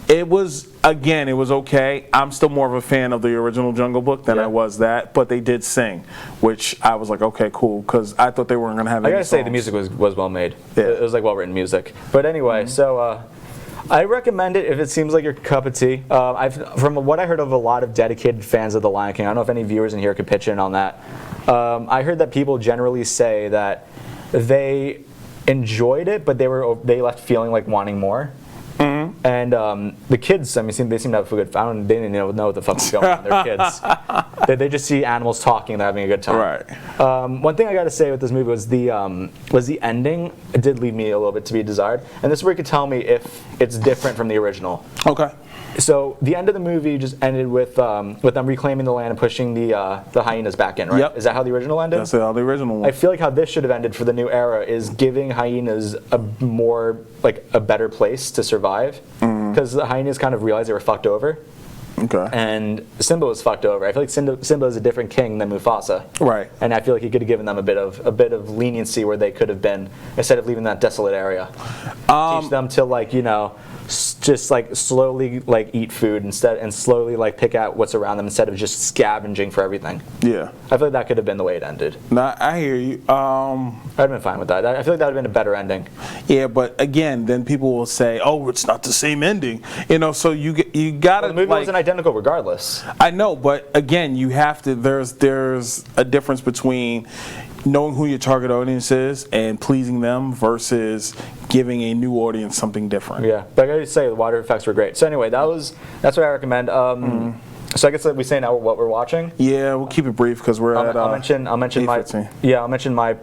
It was okay. I'm still more of a fan of the original Jungle Book than I was that, but they did sing, which I was like, okay, cool, because I thought they weren't going to have any I gotta say, songs. the music was well made. Yeah. It was like well written music. But anyway, so I recommend it if it seems like your cup of tea. From what I heard of a lot of dedicated fans of The Lion King, I don't know if any viewers in here could pitch in on that. I heard that people generally say that they enjoyed it, but they left feeling like wanting more. And the kids, I mean, they seem to have a good. They didn't even know what the fuck's going on. They're kids. They just see animals talking and they're having a good time. Right. One thing I got to say with this movie was the ending. It did leave me a little bit to be desired. And this is where you could tell me if it's different from the original. Okay. So the end of the movie just ended with them reclaiming the land and pushing the hyenas back in, right? Yep. Is that how the original ended? That's how the original one. I feel like how this should have ended for the new era is giving hyenas a better place to survive, because the hyenas kind of realized they were fucked over. Okay. And Simba was fucked over. I feel like Simba is a different king than Mufasa. Right. And I feel like he could have given them a bit of leniency where they could have been, instead of leaving that desolate area. Teach them to just slowly eat food and slowly pick out what's around them instead of just scavenging for everything. Yeah. I feel like that could have been the way it ended. Nah, I hear you. I'd have been fine with that. I feel like that would have been a better ending. Yeah, but again, then people will say, "Oh, it's not the same ending." So you gotta. The movie wasn't identical regardless. I know, but again, you have to. There's a difference between knowing who your target audience is and pleasing them versus giving a new audience something different. Yeah, but I gotta say the water effects were great. So anyway, that's what I recommend. So I guess we say now what we're watching. Yeah, we'll keep it brief because we're at. I'll mention my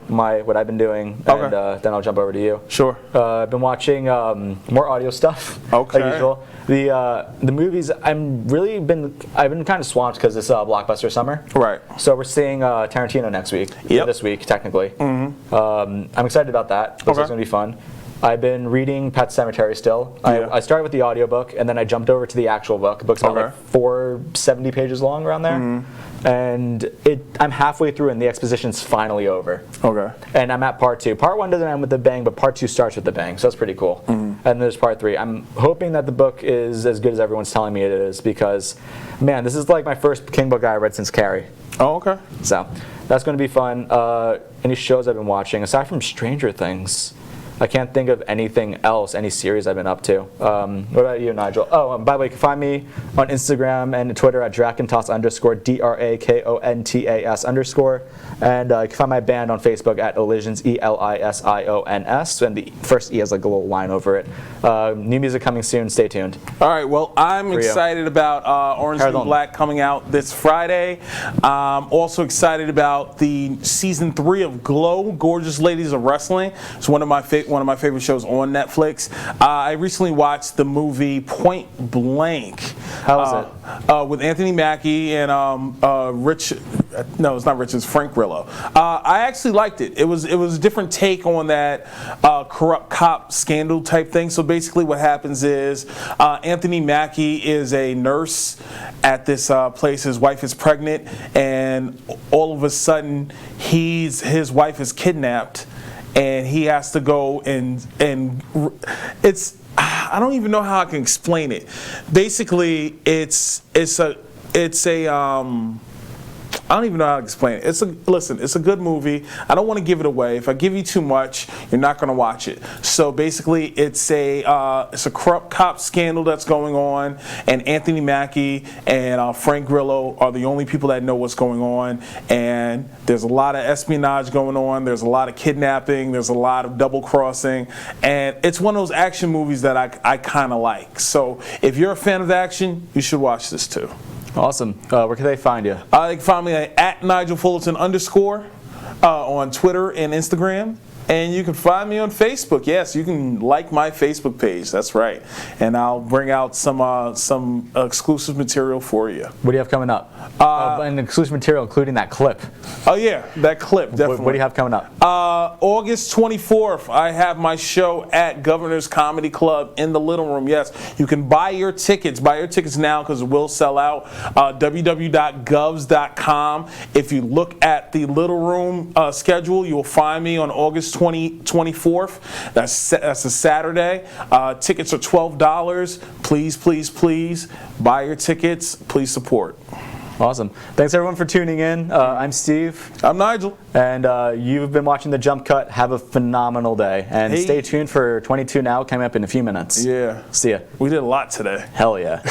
what I've been doing, Okay. and then I'll jump over to you. Sure. I've been watching more audio stuff. Okay. Like usual. The movies I've been kind of swamped because it's Blockbuster summer. Right. So we're seeing Tarantino next week. Yep. This week technically. I'm excited about that. Looks like it's gonna be fun. I've been reading Pet Sematary still. Yeah. I started with the audiobook and then I jumped over to the actual book. The book's about 470 pages long around there. And I'm halfway through and the exposition's finally over. Okay. And I'm at part 2. Part 1 doesn't end with a bang, but part 2 starts with a bang, so that's pretty cool. And there's part 3. I'm hoping that the book is as good as everyone's telling me it is, because, man, this is like my first King book I read since Carrie. Oh, okay. So that's going to be fun. Any shows I've been watching, aside from Stranger Things, I can't think of anything else, any series I've been up to. What about you, Nigel? Oh, by the way, you can find me on Instagram and Twitter at Drakontas _DRAKONTAS_. And you can find my band on Facebook at Elisions, ELISIONS. And the first E has like a little line over it. New music coming soon. Stay tuned. All right. Well, I'm excited about Orange is the New Black coming out this Friday. I'm also excited about the season 3 of Glow, Gorgeous Ladies of Wrestling. It's one of my favorite shows on Netflix. I recently watched the movie Point Blank. How was it? With Anthony Mackie and Rich. No, it's not Rich. It's Frank Grillo. I actually liked it. It was a different take on that corrupt cop scandal type thing. So basically, what happens is Anthony Mackie is a nurse at this place. His wife is pregnant, and all of a sudden, his wife is kidnapped. And he has to go and it's, I don't even know how I can explain it. Basically, it's a I don't even know how to explain it. It's a good movie. I don't want to give it away. If I give you too much, you're not going to watch it. So basically, it's a corrupt cop scandal that's going on, and Anthony Mackie and Frank Grillo are the only people that know what's going on. And there's a lot of espionage going on. There's a lot of kidnapping. There's a lot of double crossing, and it's one of those action movies that I kind of like. So if you're a fan of action, you should watch this too. Awesome. Where can they find you? They can find me at Nigel Fullerton _ on Twitter and Instagram. And you can find me on Facebook. Yes, you can like my Facebook page. That's right. And I'll bring out some exclusive material for you. What do you have coming up? And exclusive material, including that clip. Oh yeah, that clip, definitely. What do you have coming up? August 24th, I have my show at Governor's Comedy Club in the Little Room. Yes, you can buy your tickets. Buy your tickets now because it will sell out. www.govs.com. If you look at the Little Room schedule, you will find me on August 24th. That's a Saturday. Tickets are $12. Please, please, please buy your tickets. Please support. Awesome. Thanks everyone for tuning in. I'm Steve. I'm Nigel. And you've been watching The Jump Cut. Have a phenomenal day. And stay tuned for 22 Now coming up in a few minutes. Yeah. See ya. We did a lot today. Hell yeah.